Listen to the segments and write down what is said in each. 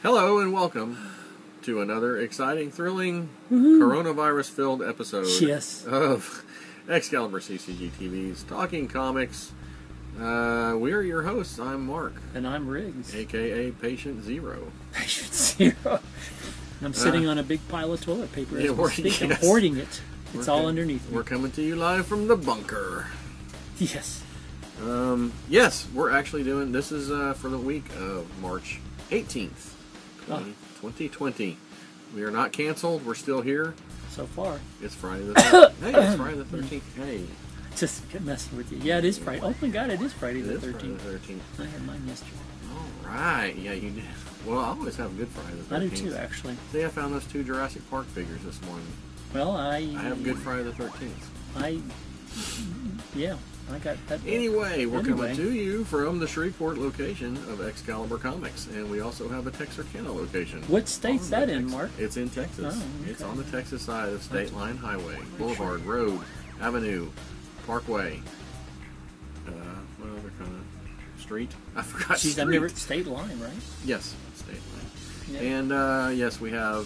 Hello and welcome to another exciting, thrilling, coronavirus-filled episode of Excalibur CCG TV's Talking Comics. We are your hosts. I'm Mark. And I'm Riggs. A.K.A. Patient Zero. Patient Zero. I'm sitting on a big pile of toilet paper as we speak. I'm hoarding it. It's all underneath me. We're coming to you live from the bunker. Yes. Yes, we're actually doing... This is for the week of March 18th. 2020. We are not canceled. We're still here. So far. It's Friday the 13th. Hey, it's Friday the 13th. Hey. Just messing with you. Yeah, it is Friday. Oh my God, it is Friday the 13th. Friday the 13th. I had mine yesterday. All right. Yeah, you did. Well, I always have a good Friday the 13th. I do too, actually. See, I found those 2 Jurassic Park figures this morning. Well, I have good Friday the 13th. Yeah, I got that. Anyway, we're coming to you from the Shreveport location of Excalibur Comics, and we also have a Texarkana location. What state's that in, Mark? It's in Texas. Oh, okay. It's on the Texas side of State Line Highway, Boulevard, Road, Avenue, Parkway. What other kind of street? I forgot. Geez, I've never... State Line, right? Yes, State Line. Yeah. And yes, we have...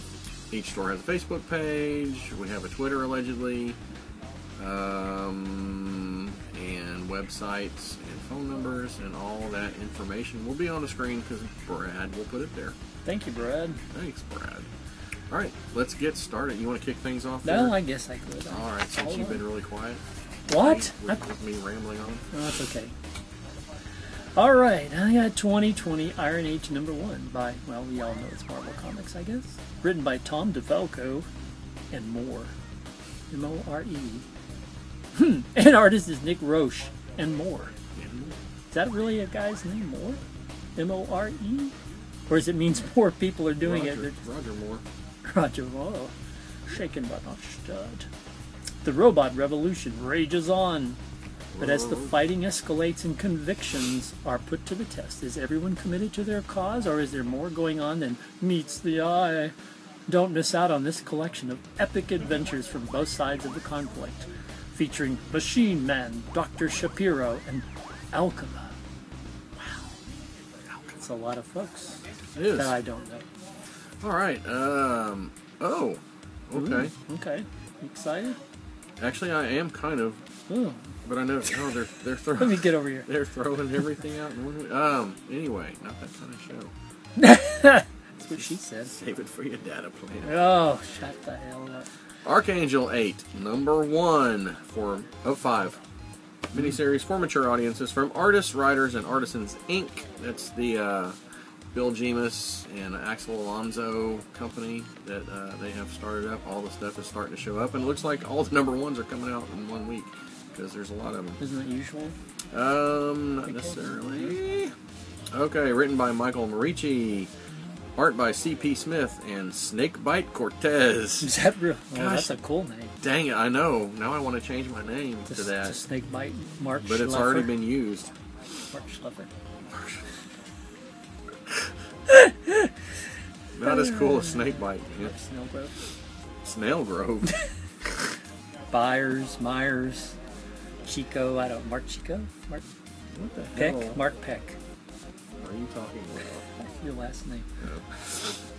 Each store has a Facebook page. We have a Twitter, allegedly. And websites and phone numbers and all that information will be on the screen because Brad will put it there. Thank you, Brad. Thanks, Brad. All right, let's get started. You want to kick things off? No, there? I guess I could. All right, since you've been really quiet. What? With me rambling on. Oh, that's okay. All right, I got 2020 Iron Age #1 by, well, we all know it's Marvel Comics, I guess. Written by Tom DeFalco and Moore. M-O-R-E. And artist is Nick Roche and Moore. Is that really a guy's name, Moore? M-O-R-E? Or does it means more people are doing it? Roger Moore. Roger Moore. Shaken but not stirred. The robot revolution rages on. But as the fighting escalates and convictions are put to the test, is everyone committed to their cause, or is there more going on than meets the eye? Don't miss out on this collection of epic adventures from both sides of the conflict, featuring Machine Man, Dr. Shapiro, and Alchema. Wow. That's a lot of folks it is. that I don't know. All right. Oh. Okay. Okay. You excited? Actually, I am kind of. Ooh. But I know they're throwing. Let me get over here. They're throwing everything out in one week. Anyway, not that kind of show. That's what she said. Save it for your data plan. Oh, shut the hell up. Archangel 8, #1 of 5 miniseries for mature audiences from Artists, Writers, and Artisans Inc. That's the Bill Jemas and Axel Alonso company that they have started up. All the stuff is starting to show up, and it looks like all the #1s are coming out in 1 week. Because there's a lot of them. Isn't that usual? Not necessarily. Okay, written by Michael Marici, art by C.P. Smith, and Snakebite Cortez. Is that real? Oh, Gosh, that's a cool name. Dang it, I know. Now I want to change my name to that. To Snakebite Mark But it's Schleffer. already been used. Mark Schleffer. Not as cool as Snakebite. Yeah. Snail Grove. Snail Grove. Myers, Chico, Mark Chico? Mark What the Peck? hell Mark Peck. are you talking about? That's your last name.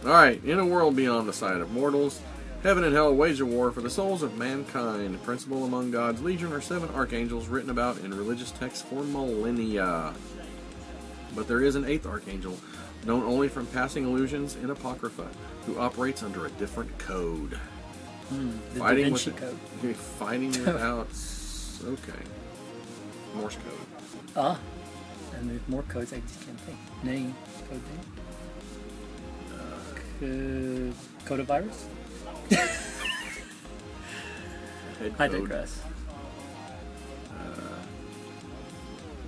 Alright, in a world beyond the sight of mortals, heaven and hell wage a war for the souls of mankind. Principal among God's legion are 7 archangels written about in religious texts for millennia. But there is an 8th archangel, known only from passing illusions in Apocrypha, who operates under a different code. The Da Vinci Code. Fighting without... Okay. Morse code. And there's more codes I just can't think. Name. Code name. Codavirus? I digress.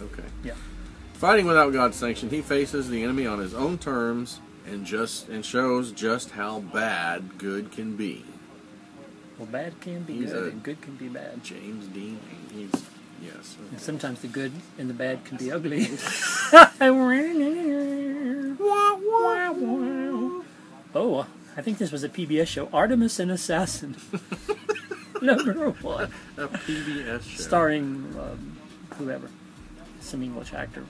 Okay. Yeah. Fighting without God's sanction, he faces the enemy on his own terms and shows just how bad good can be. Well, bad can be good, and good can be bad. James Dean. Yes. And sometimes the good and the bad can be ugly. Oh, I think this was a PBS show. Artemis An Assassin. #1. A PBS show. Starring whoever. Some English actor.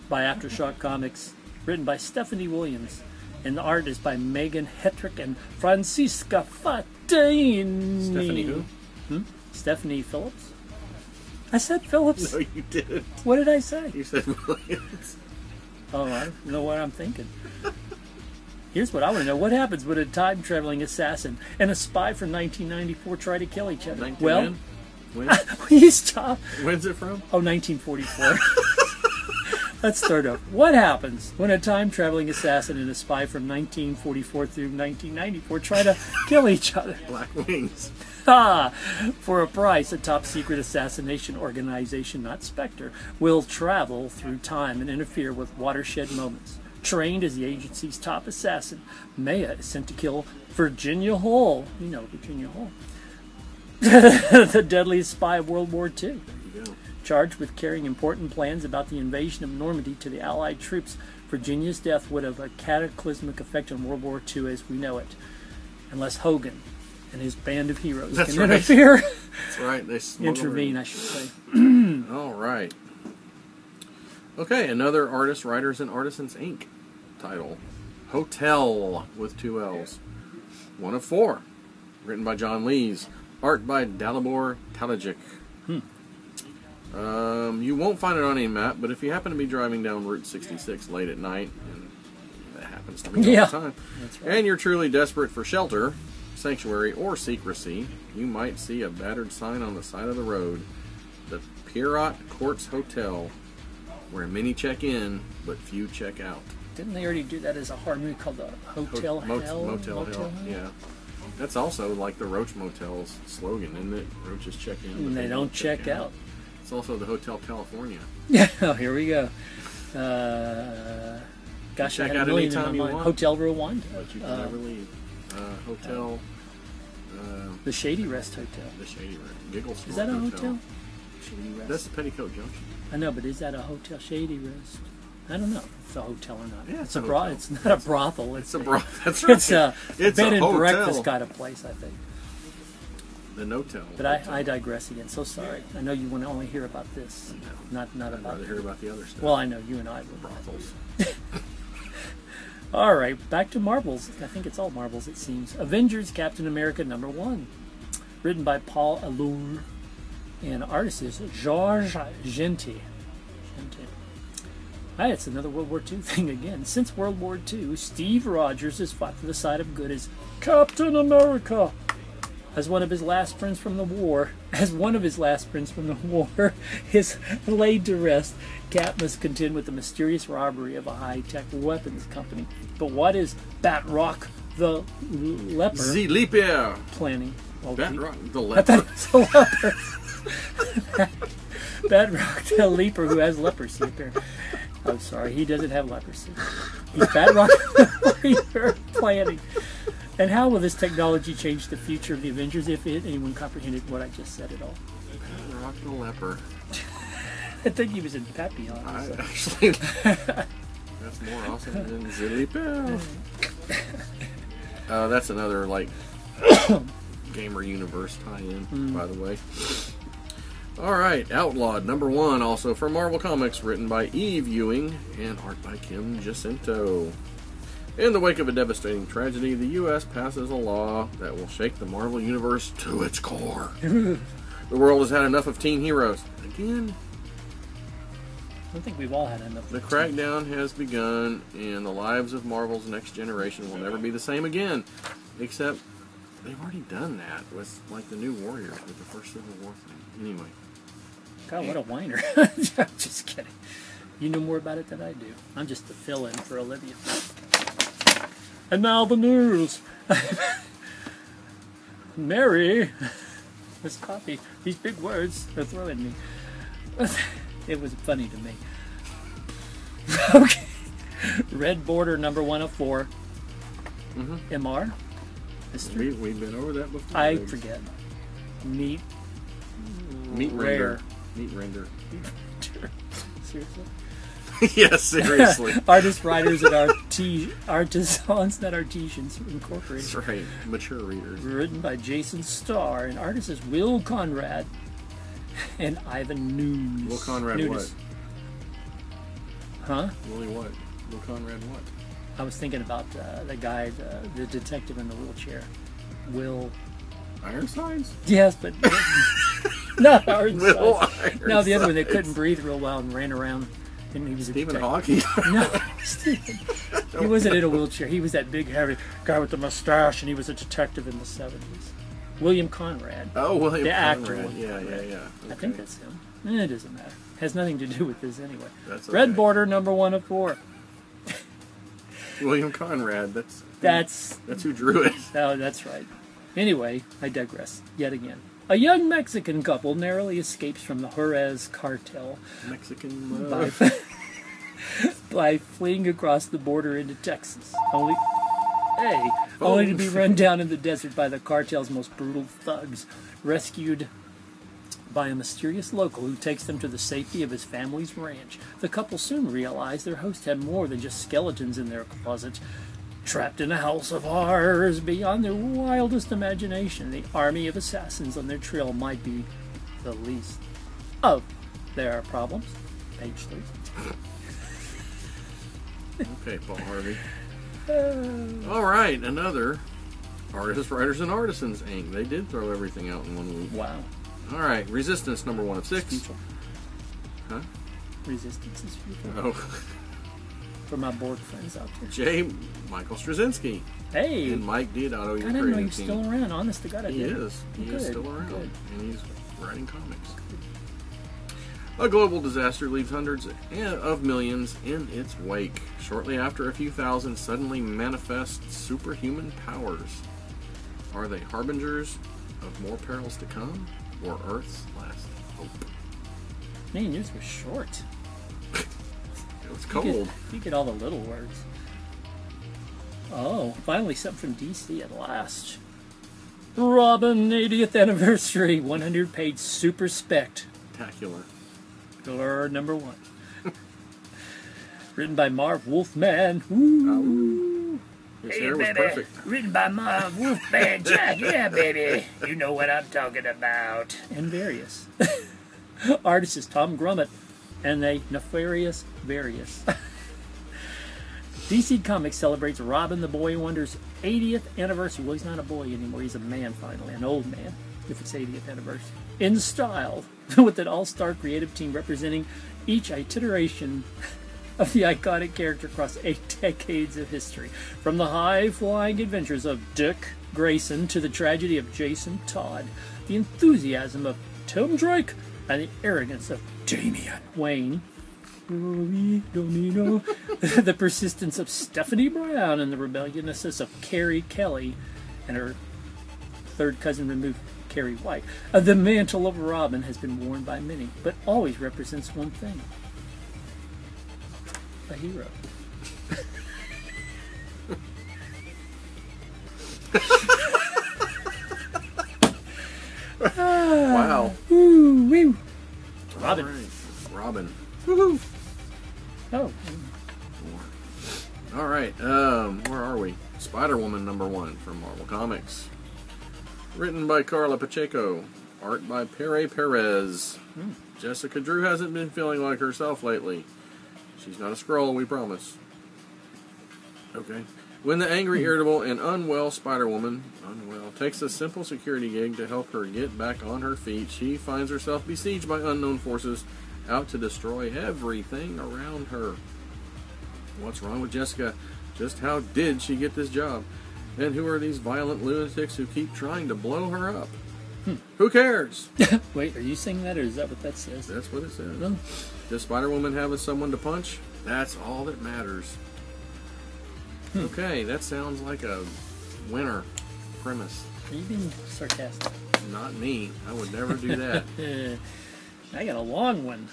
By Aftershock Comics. Written by Stephanie Williams. And the art is by Megan Hetrick and Francisca Fatini. Stephanie who? Stephanie Phillips? I said Phillips. No, you didn't. What did I say? You said Williams. Oh, I don't know what I'm thinking. Here's what I want to know. What happens when a time-traveling assassin and a spy from 1994 try to kill each other? Well, when? will you stop? When's it from? Oh, 1944. Let's start over. What happens when a time-traveling assassin and a spy from 1944 through 1994 try to kill each other? Black Wings. For a price, a top-secret assassination organization, not Spectre, will travel through time and interfere with watershed moments. Trained as the agency's top assassin, Maya is sent to kill Virginia Hall. You know Virginia Hall. The deadliest spy of World War II. There you go. Charged with carrying important plans about the invasion of Normandy to the Allied troops, Virginia's death would have a cataclysmic effect on World War II as we know it. Unless Hogan and his band of heroes can interfere. That's right. They intervene, I should say. All right. Okay, another Artists, Writers, and Artisans Inc. title. Hotel with 2 L's. 1 of 4. Written by John Lees. Art by Dalibor Talajic. You won't find it on any map, but if you happen to be driving down Route 66 late at night, and that happens to me all the time, that's right. and you're truly desperate for shelter, sanctuary, or secrecy, you might see a battered sign on the side of the road. The Pierrot Courts Hotel, where many check in, but few check out. Didn't they already do that as a horror movie called the Hotel Hell? Motel Hell, yeah. That's also like the Roach Motel's slogan, isn't it? Roaches check in, but they don't check out. It's also the Hotel California. Yeah, here we go. Gosh, check I had out a million anytime in you my mind. want. Hotel Rwanda. But you can never leave. Hotel... the Shady Rest Hotel. The Shady Rest. Giggle Store Is that a hotel? Shady Rest? That's Petticoat Junction. I know, but is that a hotel? Shady Rest? I don't know if it's a hotel or not. Yeah, it's a It's not a brothel. It's a brothel. That's right. It's a It's bed a and hotel. breakfast kind of place, I think. The No-Tell. But I digress again. So sorry. I know you want to only hear about this, not I'd about. rather hear about the other stuff. Well, I know you and I would. Brothels. All right, back to Marvels. I think it's all Marvels, it seems. Avengers Captain America #1. Written by Paul Allure. And artist is Georges Gentil. Hi, it's another World War II thing again. Since World War II, Steve Rogers has fought for the side of good as Captain America. As one of his last friends from the war, his laid to rest, Cap must contend with the mysterious robbery of a high-tech weapons company. But what is Batrock the Leper The Leaper. planning? Well, Batrock the I thought Leper. it was a leper. Batrock the Leaper, who has leprosy, apparently. I'm sorry, he doesn't have leprosy. He's Batrock the Leaper planning. And how will this technology change the future of the Avengers, if anyone comprehended what I just said at all? Batrock the Leper. I think he was in Papillon. So. Actually, that's more awesome than The Leaper. That's another, like, Gamer Universe tie-in, by the way. Alright, Outlawed #1, also from Marvel Comics, written by Eve Ewing and art by Kim Jacinto. In the wake of a devastating tragedy, the U.S. passes a law that will shake the Marvel Universe to its core. The world has had enough of teen heroes. Again? I don't think we've all had enough. The crackdown has begun, and the lives of Marvel's next generation will never be the same again. Except, they've already done that with, like, the New Warriors with the first Civil War thing. Anyway. God, what a whiner. I'm just kidding. You know more about it than I do. I'm just the fill-in for Olivia. And now the news. Mary. This copy. These big words are throwing me. It was funny to me. Okay. Red Border #1 of 4. MR. History. We've been over that before. I forget. Meat render. Meat render. Seriously? Yes, seriously. Artists, writers, and artisans, not artisans, incorporated. That's right. Mature readers. Written by Jason Starr, and artist is Will Conrad and Ivan Nunes. Will Conrad Nunes. what? Huh? Willie what? Will Conrad what? I was thinking about the guy, the detective in the wheelchair. Will. Ironsides? Yes, but not Ironsides. Will No, the other one that Ironsides. couldn't breathe real well and ran around. And he was a Stephen detective. Hawking? No, Stephen. He wasn't in a wheelchair. He was that big, heavy guy with the mustache, and he was a detective in the 70s. William Conrad. Oh, William The actor. Conrad. William Yeah. Conrad. Okay. I think that's him. It doesn't matter. Has nothing to do with this anyway. That's Red okay. border, number 1 of 4. William Conrad. That's who drew it. Oh, that's right. Anyway, I digress yet again. A young Mexican couple narrowly escapes from the Juarez cartel Mexican by, love. by fleeing across the border into Texas. Only to be run down in the desert by the cartel's most brutal thugs, rescued by a mysterious local who takes them to the safety of his family's ranch. The couple soon realize their host had more than just skeletons in their closet. Trapped in a house of horrors beyond their wildest imagination, the army of assassins on their trail might be the least of their problems. Page 3. Okay, Paul Harvey. All right, another Artists, Writers, and Artisans Inc. They did throw everything out in 1 week. Wow. All right, Resistance, number 1 of 6. Futile. Huh? Resistance is futile. Oh, For my Borg friends out there. J. Michael Straczynski Hey! and Mike Diodato, I your didn't know he creative was team. still around. Honest to God, I He didn't. is. He Good, is still around, good. and he's writing comics. A global disaster leaves hundreds of millions in its wake. Shortly after, a few thousand suddenly manifest superhuman powers. Are they harbingers of more perils to come, or Earth's last hope? Man, yours was short. It was cold. You get all the little words. Oh, finally something from DC at last. Robin 80th anniversary, 100-page super spec. Spectacular. Killer number 1. Written by Marv Wolfman. Woo. His hair was perfect. Written by Marv Wolfman. Yeah, baby. You know what I'm talking about. And various. Artist is Tom Grummett. And they nefarious various. DC Comics celebrates Robin the Boy Wonder's 80th anniversary. Well, he's not a boy anymore. He's a man finally, an old man, if it's 80th anniversary. In style, with an all-star creative team representing each iteration of the iconic character across 8 decades of history. From the high-flying adventures of Dick Grayson to the tragedy of Jason Todd, the enthusiasm of Tim Drake, and the arrogance of Damian Wayne. The persistence of Stephanie Brown and the rebelliousness of Carrie Kelly and her third cousin removed, Carrie White. The mantle of Robin has been worn by many, but always represents one thing. A hero. Wow. Woo, woo. Robin. All right. Robin. Woohoo. Oh, All right. Where are we? Spider-Woman number 1 from Marvel Comics. Written by Carla Pacheco. Art by Pere Perez. Jessica Drew hasn't been feeling like herself lately. She's not a Skrull, we promise. Okay. When the angry, irritable, and unwell Spider-Woman takes a simple security gig to help her get back on her feet, she finds herself besieged by unknown forces out to destroy everything around her. What's wrong with Jessica? Just how did she get this job? And who are these violent lunatics who keep trying to blow her up? Who cares? wait, are you saying that, or is that what that says? That's what it says. No. Does Spider-Woman have someone to punch? That's all that matters. Okay, that sounds like a winner premise. Are you being sarcastic? Not me. I would never do that. I got a long one.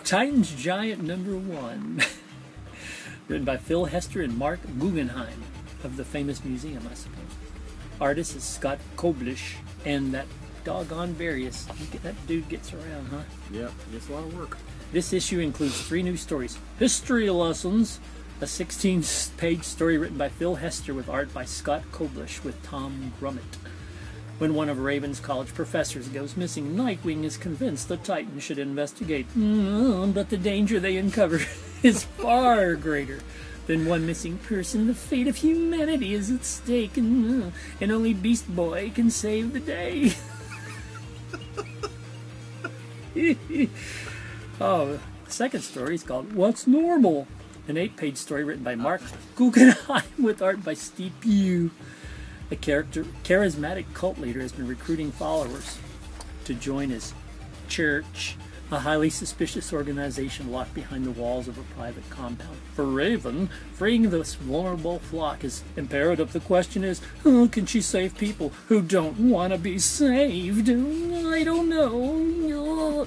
Titans Giant number 1. Written by Phil Hester and Mark Guggenheim of the famous museum, I suppose. Artist is Scott Koblish, and that doggone various. That dude gets around, huh? Yep, it's a lot of work. This issue includes 3 new stories. History Lessons, a 16-page story written by Phil Hester with art by Scott Koblish with Tom Grummett. When one of Raven's college professors goes missing, Nightwing is convinced the Titans should investigate. But the danger they uncover is far greater than one missing person. The fate of humanity is at stake, and only Beast Boy can save the day. Oh, the second story is called What's Normal? An 8-page story written by Mark Guggenheim with art by Steve Pugh. A charismatic cult leader has been recruiting followers to join his church, a highly suspicious organization locked behind the walls of a private compound. For Raven, freeing this vulnerable flock is imperative. The question is, how can she save people who don't want to be saved? I don't know.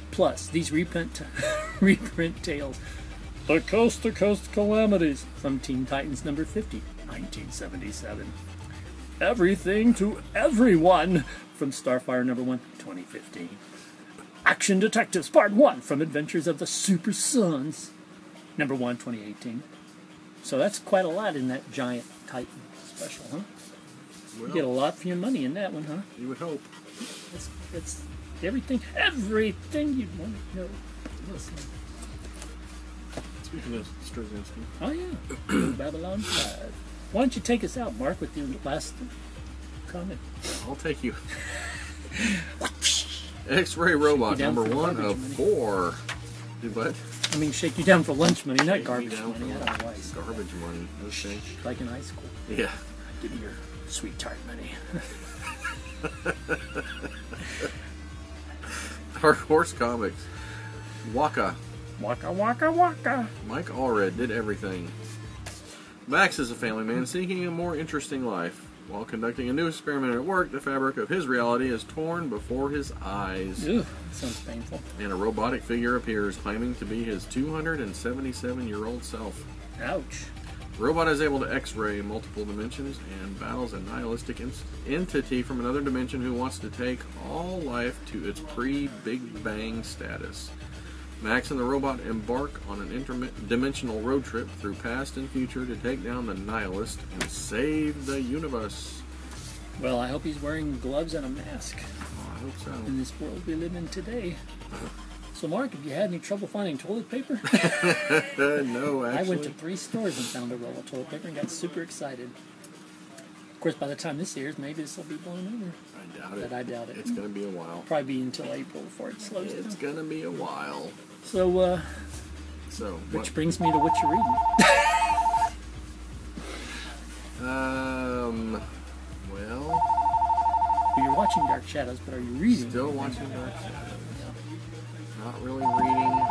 Plus, these reprint tales. The Coast to Coast Calamities from Teen Titans number 50, 1977. Everything to Everyone from Starfire number 1, 2015. Action Detectives Part 1 from Adventures of the Super Sons number 1, 2018. So that's quite a lot in that giant Titan special, huh? Well, You get a lot for your money in that one, huh? you would hope. It's everything you'd want to know. Listen. Speaking of Straczynski. Oh, yeah. Babylon 5. Why don't you take us out, Mark, with your last comment? I'll take you. X-Ray Robot number 1 of 4. Do what? I mean, shake you down for lunch money, not Shake me garbage down money. I for don't know why. It's garbage money. Okay. like in high school. Yeah. Give me your sweet tart money. Dark Horse Comics. Waka. Waka, waka, waka. Mike Allred did everything. Max is a family man seeking a more interesting life. While conducting a new experiment at work, the fabric of his reality is torn before his eyes. Ugh, sounds painful. And a robotic figure appears, claiming to be his 277-year-old self. Ouch. The robot is able to X-ray multiple dimensions and battles a nihilistic entity from another dimension who wants to take all life to its pre-Big Bang status. Max and the robot embark on an interdimensional road trip through past and future to take down the nihilist and save the universe. Well, I hope he's wearing gloves and a mask Oh, I hope so. in this world we live in today. So, Mark, have you had any trouble finding toilet paper? No, actually. I went to 3 stores and found a roll of toilet paper and got super excited. Of course, by the time this airs, maybe this will be blown over. I doubt it. But I doubt it. It's going to be a while. Probably be until April before it slows It's down. going to be a while. So, So, which brings me to what you're reading. Well, You're watching Dark Shadows, but are you reading? still watching Dark Shadows. Not really reading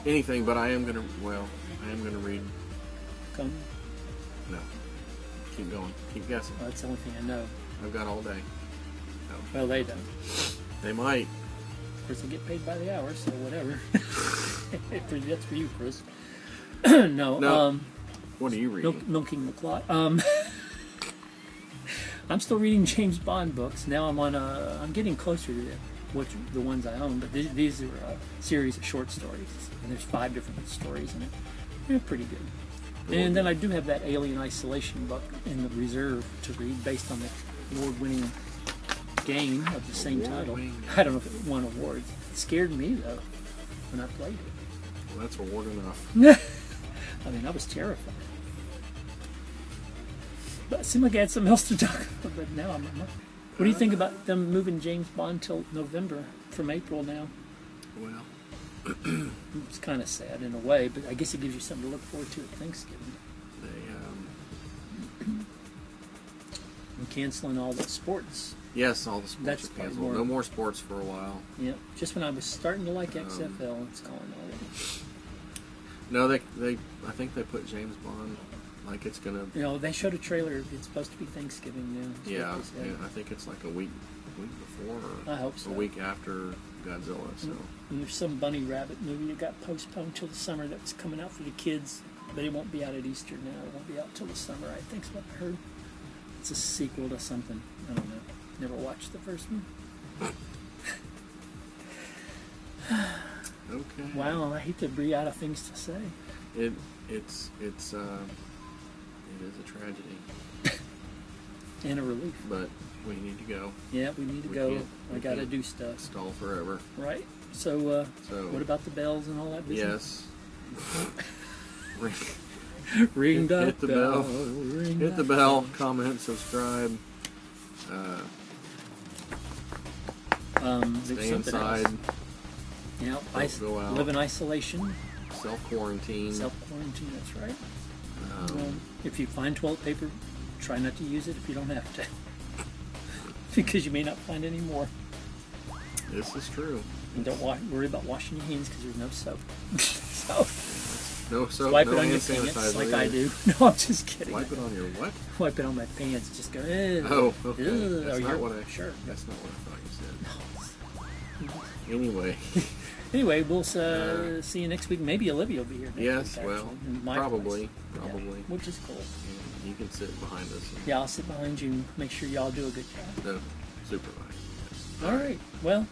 anything, but I am going to read. Come. No. Keep going. Keep guessing. Well, that's the only thing I know. I've got all day. Well, they don't. They might. Of course, they get paid by the hour, so whatever. That's for you, Chris. No. What are you reading? Milking the Clock. I'm still reading James Bond books. Now I'm getting closer to the ones I own, but these are a series of short stories, and there's 5 different stories in it. They're pretty good. And then I do have that Alien Isolation book in the reserve to read, based on the award-winning game of the same title. I don't know if it won awards. It scared me, though, when I played it. Well, that's award enough. I mean, I was terrified. But it seemed like I had something else to talk about, but now I'm not. What do you think about them moving James Bond till November from April now? Well, It's kind of sad in a way, but I guess it gives you something to look forward to at Thanksgiving. And canceling all the sports. Yes, all the sports That's are probably canceled. No more sports for a while. Yep. Just when I was starting to like XFL, it's gone already. No, I think they put James Bond like it's gonna. They showed a trailer. It's supposed to be Thanksgiving now. That's Yeah, what they said. I think it's like a week before or I hope so. a week after Godzilla. So And there's some bunny rabbit movie that got postponed till the summer that was coming out for the kids, but it won't be out at Easter now. It won't be out till the summer, I think is what I heard. It's a sequel to something. I don't know. Never watched the first one. okay. Wow, I hate to be out of things to say. It is a tragedy, And a relief. but we need to go. Yeah, we need to We go. can't- I we gotta can't do stuff. Stall forever. Right? So, So what about the bells and all that business? yes, Ring that hit the bell. bell. Ring Hit the that bell. Comment. Subscribe. There's Stay something inside. else. You know, Don't go out. live in isolation. Self-quarantine. Self-quarantine, that's right. Um, If you find toilet paper, try not to use it if you don't have to. Because you may not find any more. this is true. And don't worry about washing your hands because there's no soap. So, No soap, wipe no it on your hand pants sanitizer. like I either. do. No, I'm just kidding. Wipe it on your what? Wipe it on my pants. Just go, eh. Oh, okay. Ugh. That's Or not you're- what I. Sure. That's not what I thought you said. Anyway, Anyway, we'll see you next week. Maybe Olivia will be here next yes. week, Well, actually, in my probably, place. probably. Yeah, which is cool. You can sit behind us. And, Yeah, I'll sit behind you and make sure y'all do a good job. No, supervise. Yes. All right. Well,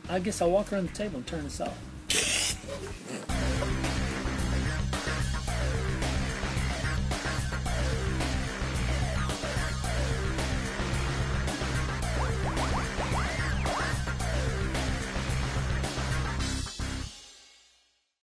I guess I'll walk around the table and turn this off.